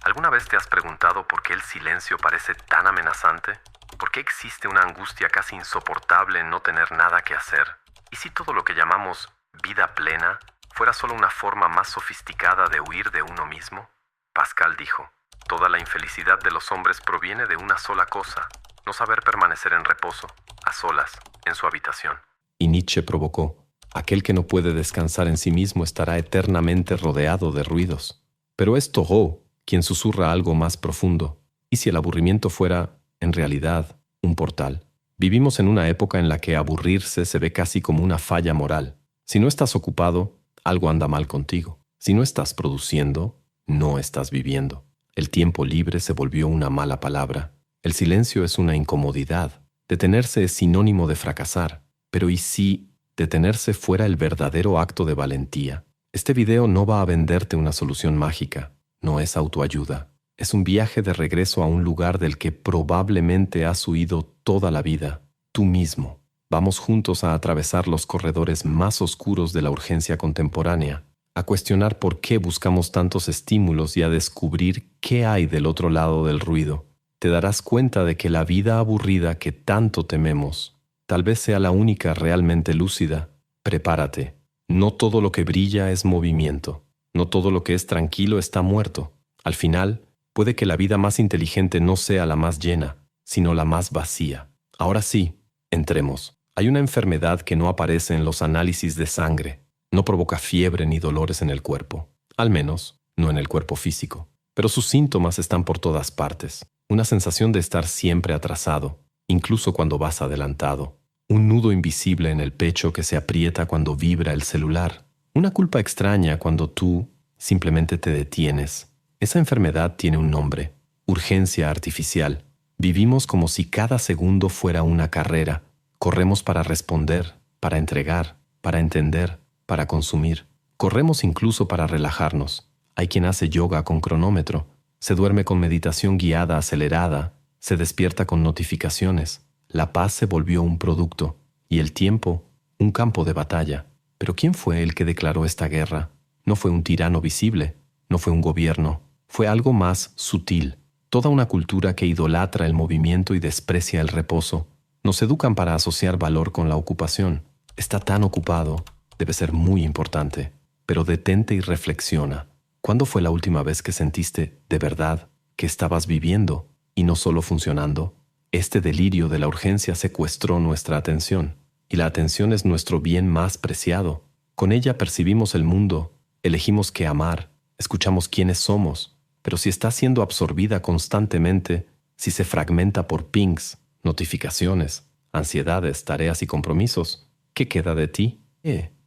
¿Alguna vez te has preguntado por qué el silencio parece tan amenazante? ¿Por qué existe una angustia casi insoportable en no tener nada que hacer? ¿Y si todo lo que llamamos vida plena fuera solo una forma más sofisticada de huir de uno mismo? Pascal dijo, toda la infelicidad de los hombres proviene de una sola cosa, no saber permanecer en reposo, a solas, en su habitación. Y Nietzsche provocó, aquel que no puede descansar en sí mismo estará eternamente rodeado de ruidos. Pero es Thoreau quien susurra algo más profundo. ¿Y si el aburrimiento fuera, en realidad, un portal? Vivimos en una época en la que aburrirse se ve casi como una falla moral. Si no estás ocupado, algo anda mal contigo. Si no estás produciendo, no estás viviendo. El tiempo libre se volvió una mala palabra. El silencio es una incomodidad. Detenerse es sinónimo de fracasar. Pero ¿y si detenerse fuera el verdadero acto de valentía? Este video no va a venderte una solución mágica. No es autoayuda. Es un viaje de regreso a un lugar del que probablemente has huido toda la vida. Tú mismo. Vamos juntos a atravesar los corredores más oscuros de la urgencia contemporánea, a cuestionar por qué buscamos tantos estímulos y a descubrir qué hay del otro lado del ruido. Te darás cuenta de que la vida aburrida que tanto tememos tal vez sea la única realmente lúcida. Prepárate. No todo lo que brilla es movimiento. No todo lo que es tranquilo está muerto. Al final, puede que la vida más inteligente no sea la más llena, sino la más vacía. Ahora sí, entremos. Hay una enfermedad que no aparece en los análisis de sangre. No provoca fiebre ni dolores en el cuerpo. Al menos, no en el cuerpo físico. Pero sus síntomas están por todas partes. Una sensación de estar siempre atrasado, incluso cuando vas adelantado. Un nudo invisible en el pecho que se aprieta cuando vibra el celular. Una culpa extraña cuando tú simplemente te detienes. Esa enfermedad tiene un nombre: urgencia artificial. Vivimos como si cada segundo fuera una carrera. Corremos para responder, para entregar, para entender, para consumir. Corremos incluso para relajarnos. Hay quien hace yoga con cronómetro, se duerme con meditación guiada acelerada, se despierta con notificaciones. La paz se volvió un producto y el tiempo un campo de batalla. Pero ¿quién fue el que declaró esta guerra? No fue un tirano visible, no fue un gobierno, fue algo más sutil. Toda una cultura que idolatra el movimiento y desprecia el reposo. Nos educan para asociar valor con la ocupación. Está tan ocupado, debe ser muy importante. Pero detente y reflexiona. ¿Cuándo fue la última vez que sentiste, de verdad, que estabas viviendo y no solo funcionando? Este delirio de la urgencia secuestró nuestra atención. Y la atención es nuestro bien más preciado. Con ella percibimos el mundo, elegimos qué amar, escuchamos quiénes somos. Pero si está siendo absorbida constantemente, si se fragmenta por pings, notificaciones, ansiedades, tareas y compromisos, ¿qué queda de ti?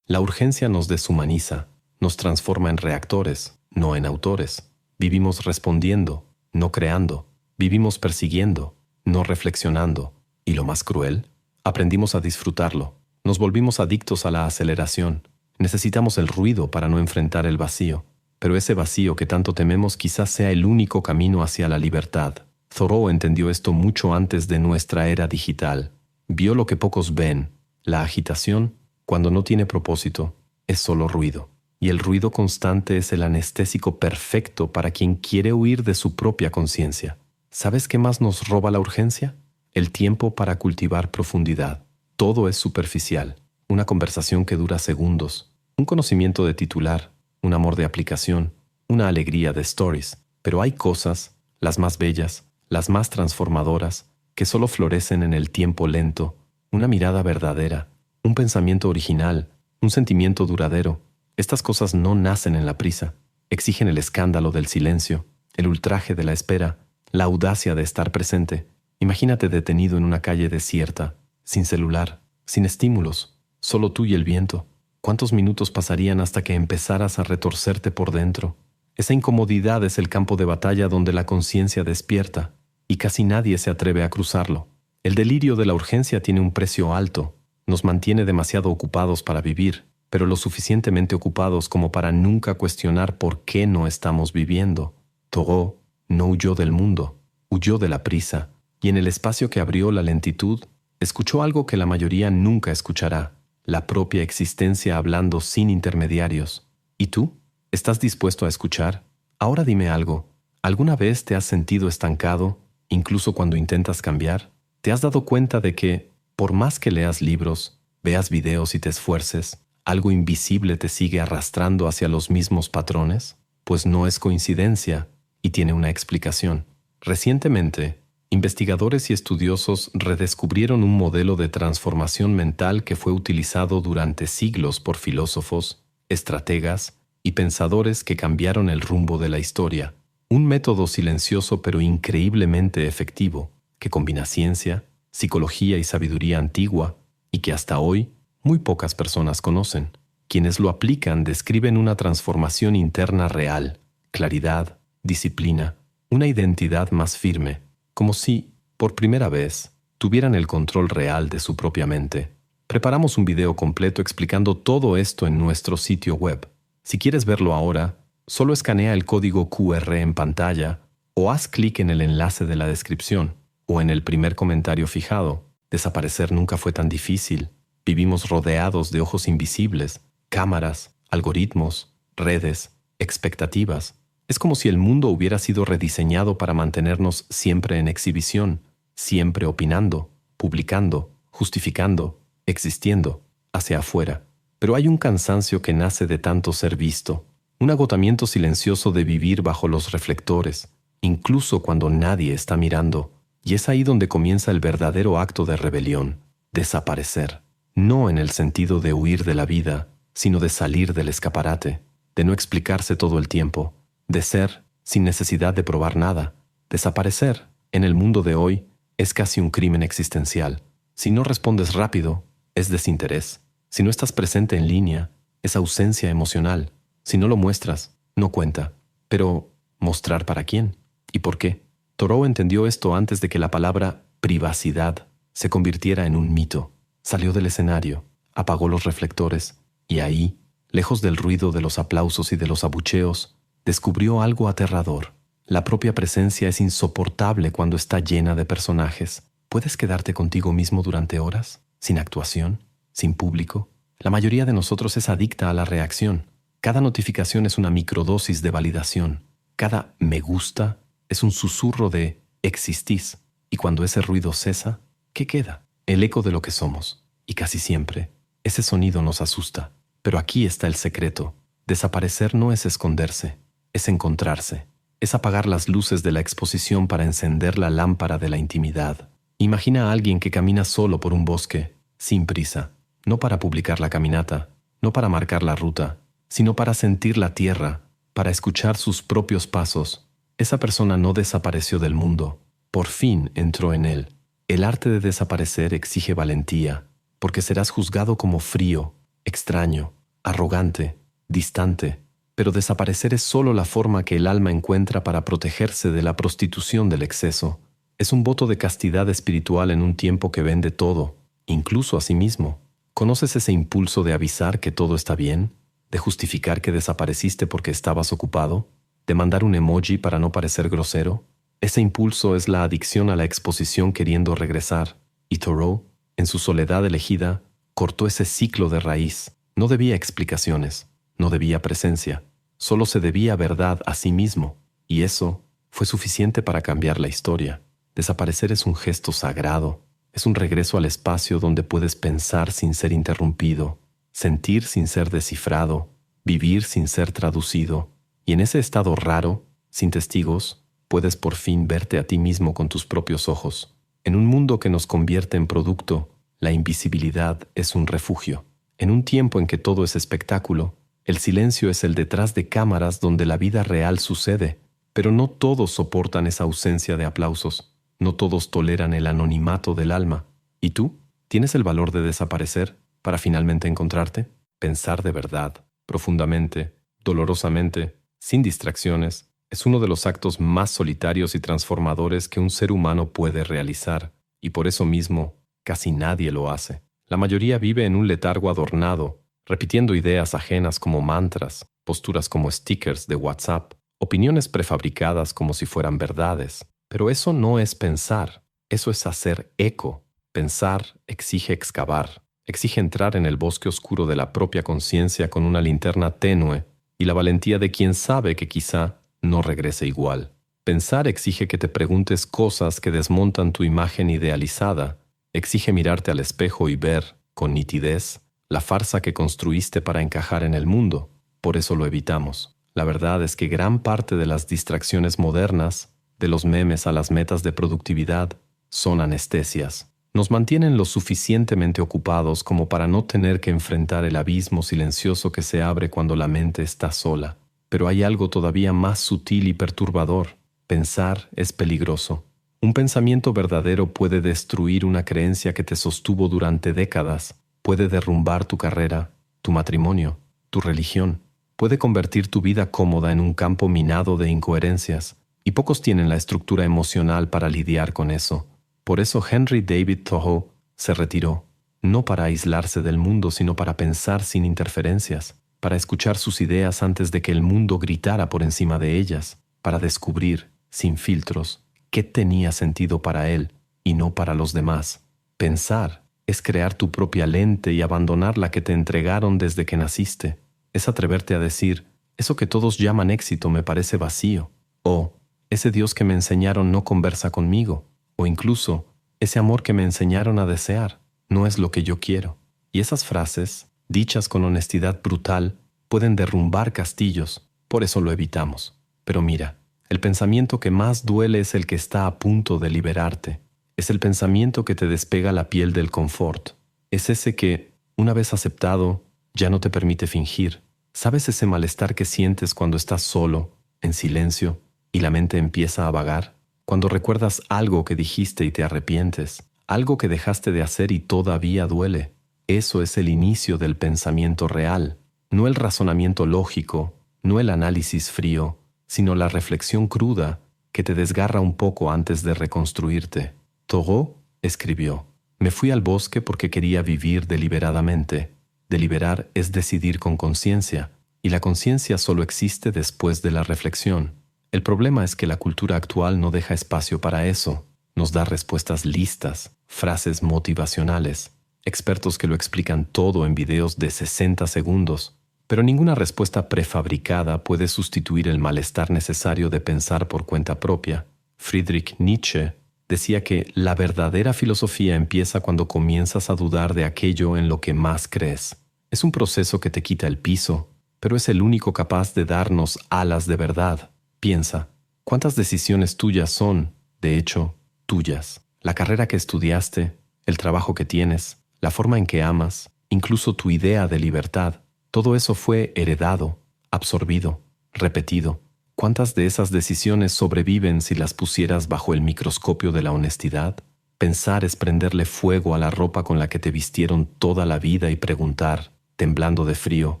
La urgencia nos deshumaniza, nos transforma en reactores, no en autores. Vivimos respondiendo, no creando. Vivimos persiguiendo, no reflexionando. Y lo más cruel, aprendimos a disfrutarlo. Nos volvimos adictos a la aceleración. Necesitamos el ruido para no enfrentar el vacío. Pero ese vacío que tanto tememos quizás sea el único camino hacia la libertad. Thoreau entendió esto mucho antes de nuestra era digital. Vio lo que pocos ven. La agitación, cuando no tiene propósito, es solo ruido. Y el ruido constante es el anestésico perfecto para quien quiere huir de su propia conciencia. ¿Sabes qué más nos roba la urgencia? El tiempo para cultivar profundidad. Todo es superficial. Una conversación que dura segundos. Un conocimiento de titular. Un amor de aplicación. Una alegría de stories. Pero hay cosas, las más bellas, las más transformadoras, que solo florecen en el tiempo lento. Una mirada verdadera. Un pensamiento original. Un sentimiento duradero. Estas cosas no nacen en la prisa. Exigen el escándalo del silencio, el ultraje de la espera, la audacia de estar presente. Imagínate detenido en una calle desierta, sin celular, sin estímulos, solo tú y el viento. ¿Cuántos minutos pasarían hasta que empezaras a retorcerte por dentro? Esa incomodidad es el campo de batalla donde la conciencia despierta, y casi nadie se atreve a cruzarlo. El delirio de la urgencia tiene un precio alto. Nos mantiene demasiado ocupados para vivir, pero lo suficientemente ocupados como para nunca cuestionar por qué no estamos viviendo. Thoreau no huyó del mundo, huyó de la prisa, y en el espacio que abrió la lentitud, escuchó algo que la mayoría nunca escuchará: la propia existencia hablando sin intermediarios. ¿Y tú? ¿Estás dispuesto a escuchar? Ahora dime algo. ¿Alguna vez te has sentido estancado, incluso cuando intentas cambiar? ¿Te has dado cuenta de que, por más que leas libros, veas videos y te esfuerces, algo invisible te sigue arrastrando hacia los mismos patrones? Pues no es coincidencia y tiene una explicación. Recientemente, investigadores y estudiosos redescubrieron un modelo de transformación mental que fue utilizado durante siglos por filósofos, estrategas y pensadores que cambiaron el rumbo de la historia. Un método silencioso pero increíblemente efectivo, que combina ciencia, psicología y sabiduría antigua, y que hasta hoy muy pocas personas conocen. Quienes lo aplican describen una transformación interna real, claridad, disciplina, una identidad más firme, como si, por primera vez, tuvieran el control real de su propia mente. Preparamos un video completo explicando todo esto en nuestro sitio web. Si quieres verlo ahora, solo escanea el código QR en pantalla o haz clic en el enlace de la descripción o en el primer comentario fijado. Desaparecer nunca fue tan difícil. Vivimos rodeados de ojos invisibles, cámaras, algoritmos, redes, expectativas. Es como si el mundo hubiera sido rediseñado para mantenernos siempre en exhibición, siempre opinando, publicando, justificando, existiendo, hacia afuera. Pero hay un cansancio que nace de tanto ser visto, un agotamiento silencioso de vivir bajo los reflectores, incluso cuando nadie está mirando. Y es ahí donde comienza el verdadero acto de rebelión, desaparecer. No en el sentido de huir de la vida, sino de salir del escaparate, de no explicarse todo el tiempo, de ser sin necesidad de probar nada. Desaparecer, en el mundo de hoy, es casi un crimen existencial. Si no respondes rápido, es desinterés. Si no estás presente en línea, es ausencia emocional. Si no lo muestras, no cuenta. Pero, ¿mostrar para quién? ¿Y por qué? Thoreau entendió esto antes de que la palabra privacidad se convirtiera en un mito. Salió del escenario, apagó los reflectores y ahí, lejos del ruido de los aplausos y de los abucheos, descubrió algo aterrador. La propia presencia es insoportable cuando está llena de personajes. ¿Puedes quedarte contigo mismo durante horas? ¿Sin actuación? ¿Sin público? La mayoría de nosotros es adicta a la reacción. Cada notificación es una microdosis de validación. Cada me gusta es un susurro de existís. Y cuando ese ruido cesa, ¿qué queda? El eco de lo que somos. Y casi siempre, ese sonido nos asusta. Pero aquí está el secreto. Desaparecer no es esconderse, es encontrarse. Es apagar las luces de la exposición para encender la lámpara de la intimidad. Imagina a alguien que camina solo por un bosque, sin prisa, no para publicar la caminata, no para marcar la ruta, sino para sentir la tierra, para escuchar sus propios pasos. Esa persona no desapareció del mundo, por fin entró en él. El arte de desaparecer exige valentía, porque serás juzgado como frío, extraño, arrogante, distante. Pero desaparecer es solo la forma que el alma encuentra para protegerse de la prostitución del exceso. Es un voto de castidad espiritual en un tiempo que vende todo, incluso a sí mismo. ¿Conoces ese impulso de avisar que todo está bien? ¿De justificar que desapareciste porque estabas ocupado? ¿De mandar un emoji para no parecer grosero? Ese impulso es la adicción a la exposición queriendo regresar. Y Thoreau, en su soledad elegida, cortó ese ciclo de raíz. No debía explicaciones, no debía presencia, solo se debía verdad a sí mismo. Y eso fue suficiente para cambiar la historia. Desaparecer es un gesto sagrado. Es un regreso al espacio donde puedes pensar sin ser interrumpido, sentir sin ser descifrado, vivir sin ser traducido. Y en ese estado raro, sin testigos, puedes por fin verte a ti mismo con tus propios ojos. En un mundo que nos convierte en producto, la invisibilidad es un refugio. En un tiempo en que todo es espectáculo, el silencio es el detrás de cámaras donde la vida real sucede. Pero no todos soportan esa ausencia de aplausos. No todos toleran el anonimato del alma. ¿Y tú? ¿Tienes el valor de desaparecer para finalmente encontrarte? Pensar de verdad, profundamente, dolorosamente, sin distracciones, es uno de los actos más solitarios y transformadores que un ser humano puede realizar. Y por eso mismo, casi nadie lo hace. La mayoría vive en un letargo adornado, repitiendo ideas ajenas como mantras, posturas como stickers de WhatsApp, opiniones prefabricadas como si fueran verdades. Pero eso no es pensar, eso es hacer eco. Pensar exige excavar, exige entrar en el bosque oscuro de la propia conciencia con una linterna tenue y la valentía de quien sabe que quizá no regrese igual. Pensar exige que te preguntes cosas que desmontan tu imagen idealizada, exige mirarte al espejo y ver, con nitidez, la farsa que construiste para encajar en el mundo. Por eso lo evitamos. La verdad es que gran parte de las distracciones modernas, de los memes a las metas de productividad, son anestesias. Nos mantienen lo suficientemente ocupados como para no tener que enfrentar el abismo silencioso que se abre cuando la mente está sola. Pero hay algo todavía más sutil y perturbador. Pensar es peligroso. Un pensamiento verdadero puede destruir una creencia que te sostuvo durante décadas, puede derrumbar tu carrera, tu matrimonio, tu religión, puede convertir tu vida cómoda en un campo minado de incoherencias, y pocos tienen la estructura emocional para lidiar con eso. Por eso Henry David Thoreau se retiró, no para aislarse del mundo, sino para pensar sin interferencias, para escuchar sus ideas antes de que el mundo gritara por encima de ellas, para descubrir, sin filtros, qué tenía sentido para él y no para los demás. Pensar es crear tu propia lente y abandonar la que te entregaron desde que naciste. Es atreverte a decir, eso que todos llaman éxito me parece vacío, o ese Dios que me enseñaron no conversa conmigo, o incluso, ese amor que me enseñaron a desear no es lo que yo quiero. Y esas frases, dichas con honestidad brutal, pueden derrumbar castillos, por eso lo evitamos. Pero mira, el pensamiento que más duele es el que está a punto de liberarte. Es el pensamiento que te despega la piel del confort. Es ese que, una vez aceptado, ya no te permite fingir. ¿Sabes ese malestar que sientes cuando estás solo, en silencio, y la mente empieza a vagar? Cuando recuerdas algo que dijiste y te arrepientes, algo que dejaste de hacer y todavía duele. Eso es el inicio del pensamiento real, no el razonamiento lógico, no el análisis frío, sino la reflexión cruda que te desgarra un poco antes de reconstruirte. Thoreau escribió, «Me fui al bosque porque quería vivir deliberadamente. Deliberar es decidir con conciencia, y la conciencia solo existe después de la reflexión. El problema es que la cultura actual no deja espacio para eso. Nos da respuestas listas, frases motivacionales, expertos que lo explican todo en videos de 60 segundos, pero ninguna respuesta prefabricada puede sustituir el malestar necesario de pensar por cuenta propia. Friedrich Nietzsche decía que la verdadera filosofía empieza cuando comienzas a dudar de aquello en lo que más crees. Es un proceso que te quita el piso, pero es el único capaz de darnos alas de verdad. Piensa, ¿cuántas decisiones tuyas son, de hecho, tuyas? La carrera que estudiaste, el trabajo que tienes, la forma en que amas, incluso tu idea de libertad, todo eso fue heredado, absorbido, repetido. ¿Cuántas de esas decisiones sobreviven si las pusieras bajo el microscopio de la honestidad? Pensar es prenderle fuego a la ropa con la que te vistieron toda la vida y preguntar, temblando de frío,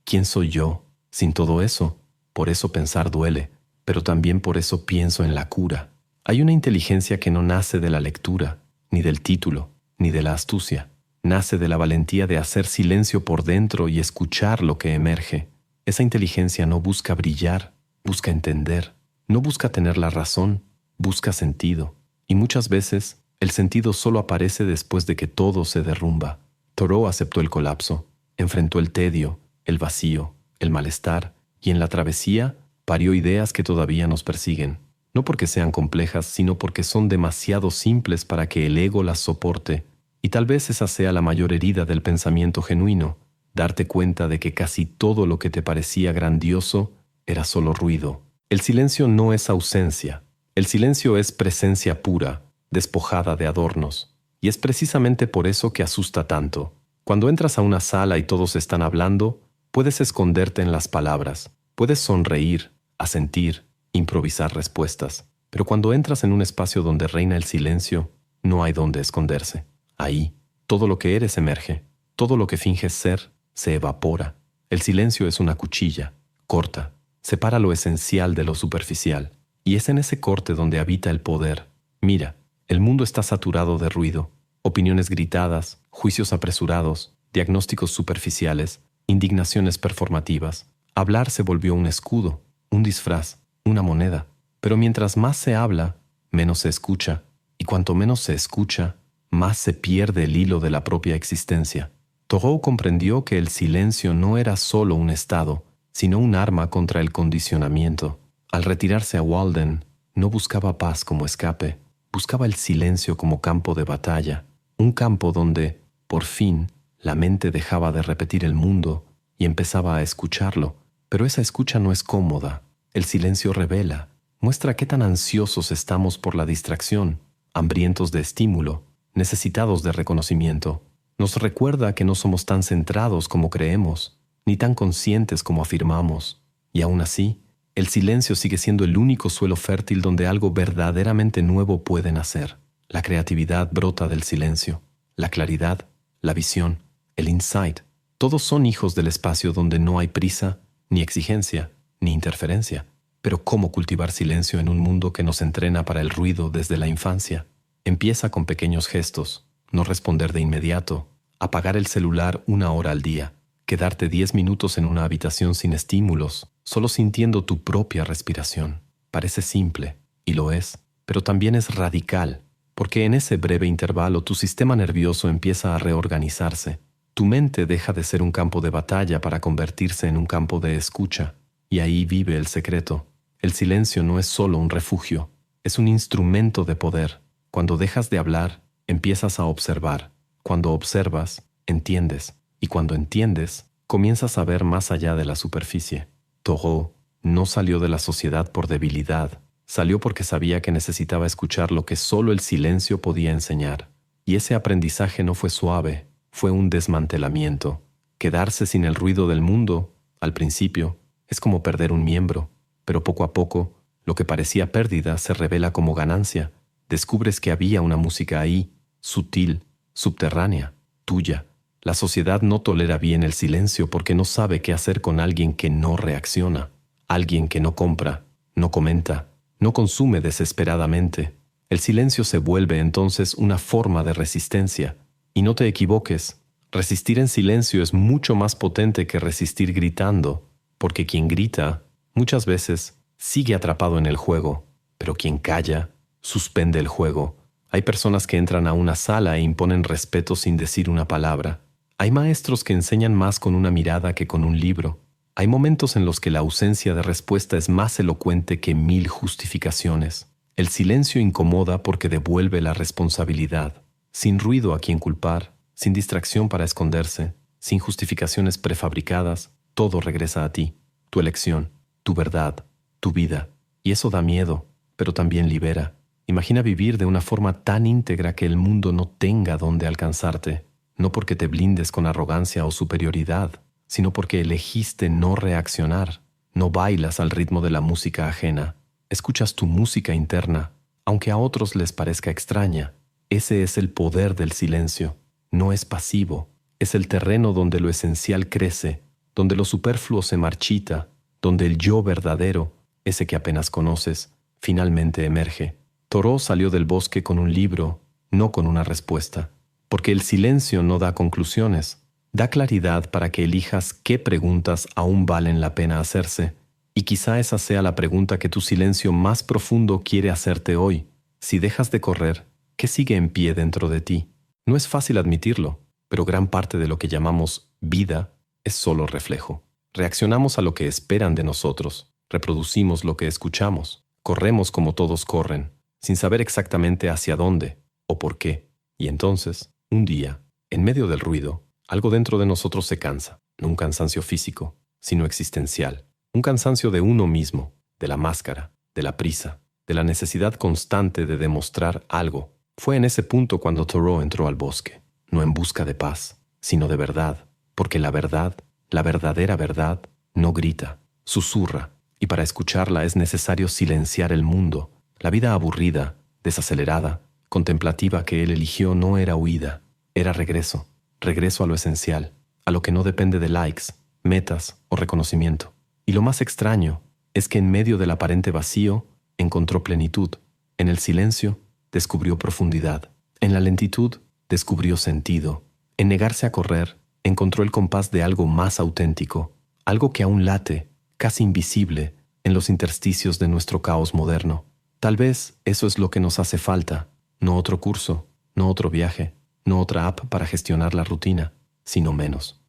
¿quién soy yo sin todo eso? Por eso pensar duele, pero también por eso pienso en la cura. Hay una inteligencia que no nace de la lectura, ni del título, ni de la astucia. Nace de la valentía de hacer silencio por dentro y escuchar lo que emerge. Esa inteligencia no busca brillar, busca entender. No busca tener la razón, busca sentido. Y muchas veces, el sentido solo aparece después de que todo se derrumba. Thoreau aceptó el colapso, enfrentó el tedio, el vacío, el malestar, y en la travesía parió ideas que todavía nos persiguen. No porque sean complejas, sino porque son demasiado simples para que el ego las soporte. Y tal vez esa sea la mayor herida del pensamiento genuino, darte cuenta de que casi todo lo que te parecía grandioso era solo ruido. El silencio no es ausencia. El silencio es presencia pura, despojada de adornos. Y es precisamente por eso que asusta tanto. Cuando entras a una sala y todos están hablando, puedes esconderte en las palabras, puedes sonreír, asentir, improvisar respuestas. Pero cuando entras en un espacio donde reina el silencio, no hay donde esconderse. Ahí, todo lo que eres emerge, todo lo que finges ser se evapora. El silencio es una cuchilla, corta, separa lo esencial de lo superficial. Y es en ese corte donde habita el poder. Mira, el mundo está saturado de ruido, opiniones gritadas, juicios apresurados, diagnósticos superficiales, indignaciones performativas. Hablar se volvió un escudo, un disfraz, una moneda. Pero mientras más se habla, menos se escucha. Y cuanto menos se escucha, más se pierde el hilo de la propia existencia. Thoreau comprendió que el silencio no era solo un estado, sino un arma contra el condicionamiento. Al retirarse a Walden, No buscaba paz como escape, buscaba el silencio como campo de batalla, un campo donde, por fin, la mente dejaba de repetir el mundo y empezaba a escucharlo. Pero esa escucha no es cómoda. El silencio revela, muestra qué tan ansiosos estamos por la distracción, hambrientos de estímulo, necesitados de reconocimiento. Nos recuerda que no somos tan centrados como creemos, ni tan conscientes como afirmamos. Y aún así, el silencio sigue siendo el único suelo fértil donde algo verdaderamente nuevo puede nacer. La creatividad brota del silencio. La claridad, la visión, el insight, todos son hijos del espacio donde no hay prisa, ni exigencia, ni interferencia. Pero ¿cómo cultivar silencio en un mundo que nos entrena para el ruido desde la infancia? Empieza con pequeños gestos, no responder de inmediato, apagar el celular 1 hora al día, quedarte 10 minutos en una habitación sin estímulos, solo sintiendo tu propia respiración. Parece simple, y lo es, pero también es radical, porque en ese breve intervalo tu sistema nervioso empieza a reorganizarse. Tu mente deja de ser un campo de batalla para convertirse en un campo de escucha, y ahí vive el secreto. El silencio no es solo un refugio, es un instrumento de poder. Cuando dejas de hablar, empiezas a observar. Cuando observas, entiendes. Y cuando entiendes, comienzas a ver más allá de la superficie. Thoreau no salió de la sociedad por debilidad. Salió porque sabía que necesitaba escuchar lo que solo el silencio podía enseñar. Y ese aprendizaje no fue suave, fue un desmantelamiento. Quedarse sin el ruido del mundo, al principio, es como perder un miembro. Pero poco a poco, lo que parecía pérdida se revela como ganancia. Descubres que había una música ahí, sutil, subterránea, tuya. La sociedad no tolera bien el silencio porque no sabe qué hacer con alguien que no reacciona, alguien que no compra, no comenta, no consume desesperadamente. El silencio se vuelve entonces una forma de resistencia. Y no te equivoques, resistir en silencio es mucho más potente que resistir gritando, porque quien grita, muchas veces, sigue atrapado en el juego, pero quien calla, suspende el juego. Hay personas que entran a una sala e imponen respeto sin decir una palabra. Hay maestros que enseñan más con una mirada que con un libro. Hay momentos en los que la ausencia de respuesta es más elocuente que 1000 justificaciones. El silencio incomoda porque devuelve la responsabilidad. Sin ruido a quien culpar, sin distracción para esconderse, sin justificaciones prefabricadas, todo regresa a ti, tu elección, tu verdad, tu vida. Y eso da miedo, pero también libera. Imagina vivir de una forma tan íntegra que el mundo no tenga dónde alcanzarte, no porque te blindes con arrogancia o superioridad, sino porque elegiste no reaccionar. No bailas al ritmo de la música ajena. Escuchas tu música interna, aunque a otros les parezca extraña. Ese es el poder del silencio. No es pasivo. Es el terreno donde lo esencial crece, donde lo superfluo se marchita, donde el yo verdadero, ese que apenas conoces, finalmente emerge. Thoreau salió del bosque con un libro, no con una respuesta, porque el silencio no da conclusiones, da claridad para que elijas qué preguntas aún valen la pena hacerse, y quizá esa sea la pregunta que tu silencio más profundo quiere hacerte hoy. Si dejas de correr, ¿qué sigue en pie dentro de ti? No es fácil admitirlo, pero gran parte de lo que llamamos vida es solo reflejo. Reaccionamos a lo que esperan de nosotros, reproducimos lo que escuchamos, corremos como todos corren, sin saber exactamente hacia dónde o por qué. Y entonces, un día, en medio del ruido, algo dentro de nosotros se cansa. No un cansancio físico, sino existencial. Un cansancio de uno mismo, de la máscara, de la prisa, de la necesidad constante de demostrar algo. Fue en ese punto cuando Thoreau entró al bosque, no en busca de paz, sino de verdad, porque la verdad, la verdadera verdad, no grita, susurra, y para escucharla es necesario silenciar el mundo. La vida aburrida, desacelerada, contemplativa que él eligió no era huida, era regreso, regreso a lo esencial, a lo que no depende de likes, metas o reconocimiento. Y lo más extraño es que en medio del aparente vacío encontró plenitud, en el silencio descubrió profundidad, en la lentitud descubrió sentido, en negarse a correr encontró el compás de algo más auténtico, algo que aún late, casi invisible, en los intersticios de nuestro caos moderno. Tal vez eso es lo que nos hace falta, no otro curso, no otro viaje, no otra app para gestionar la rutina, sino menos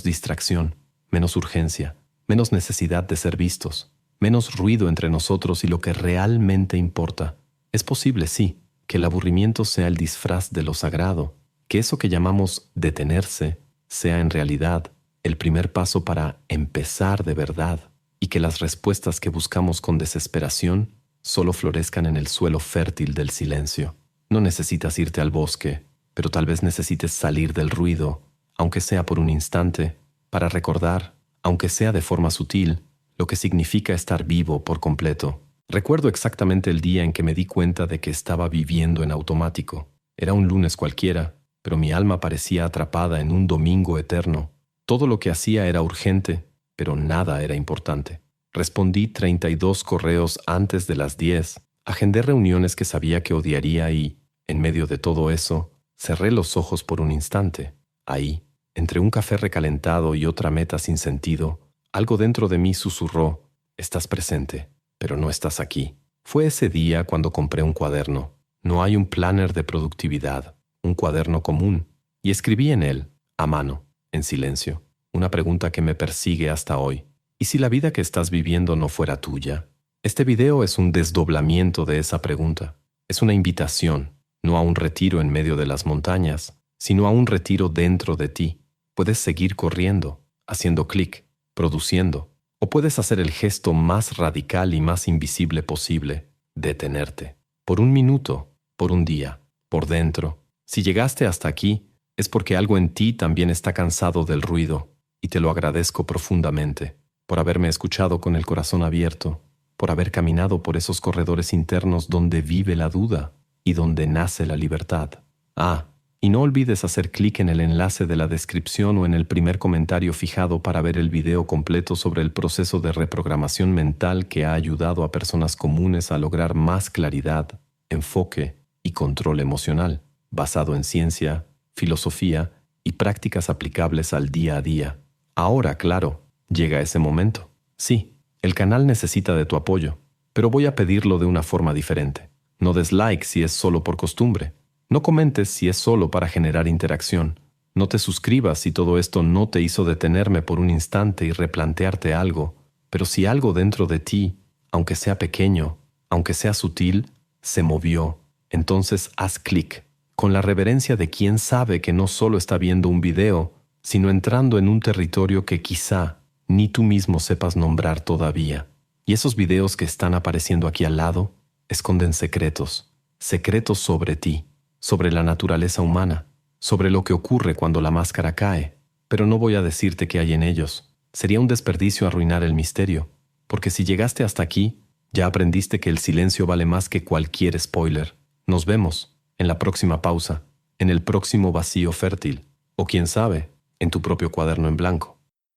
distracción, menos urgencia, menos necesidad de ser vistos, menos ruido entre nosotros y lo que realmente importa. Es posible, sí, que el aburrimiento sea el disfraz de lo sagrado, que eso que llamamos detenerse sea en realidad el primer paso para empezar de verdad, y que las respuestas que buscamos con desesperación solo florezcan en el suelo fértil del silencio. No necesitas irte al bosque, pero tal vez necesites salir del ruido, aunque sea por un instante, para recordar, aunque sea de forma sutil, lo que significa estar vivo por completo. Recuerdo exactamente el día en que me di cuenta de que estaba viviendo en automático. Era un lunes cualquiera, pero mi alma parecía atrapada en un domingo eterno. Todo lo que hacía era urgente, pero nada era importante. Respondí 32 correos antes de las 10, agendé reuniones que sabía que odiaría y, en medio de todo eso, cerré los ojos por un instante. Ahí, entre un café recalentado y otra meta sin sentido, algo dentro de mí susurró: estás presente, pero no estás aquí. Fue ese día cuando compré un cuaderno. No hay un planner de productividad, un cuaderno común. Y escribí en él, a mano, en silencio, una pregunta que me persigue hasta hoy. ¿Y si la vida que estás viviendo no fuera tuya? Este video es un desdoblamiento de esa pregunta. Es una invitación, no a un retiro en medio de las montañas, sino a un retiro dentro de ti. Puedes seguir corriendo, haciendo clic, produciendo, o puedes hacer el gesto más radical y más invisible posible: detenerte. Por un minuto, por un día, por dentro. Si llegaste hasta aquí, es porque algo en ti también está cansado del ruido, y te lo agradezco profundamente, por haberme escuchado con el corazón abierto, por haber caminado por esos corredores internos donde vive la duda y donde nace la libertad. Y no olvides hacer clic en el enlace de la descripción o en el primer comentario fijado para ver el video completo sobre el proceso de reprogramación mental que ha ayudado a personas comunes a lograr más claridad, enfoque y control emocional, basado en ciencia, filosofía y prácticas aplicables al día a día. Ahora, claro, llega ese momento. Sí, el canal necesita de tu apoyo, pero voy a pedirlo de una forma diferente. No des like si es solo por costumbre. No comentes si es solo para generar interacción. No te suscribas si todo esto no te hizo detenerme por un instante y replantearte algo. Pero si algo dentro de ti, aunque sea pequeño, aunque sea sutil, se movió, entonces haz clic, con la reverencia de quien sabe que no solo está viendo un video, sino entrando en un territorio que quizá ni tú mismo sepas nombrar todavía. Y esos videos que están apareciendo aquí al lado esconden secretos, secretos sobre ti, sobre la naturaleza humana, sobre lo que ocurre cuando la máscara cae. Pero no voy a decirte qué hay en ellos. Sería un desperdicio arruinar el misterio, porque si llegaste hasta aquí, ya aprendiste que el silencio vale más que cualquier spoiler. Nos vemos en la próxima pausa, en el próximo vacío fértil, o quién sabe, en tu propio cuaderno en blanco.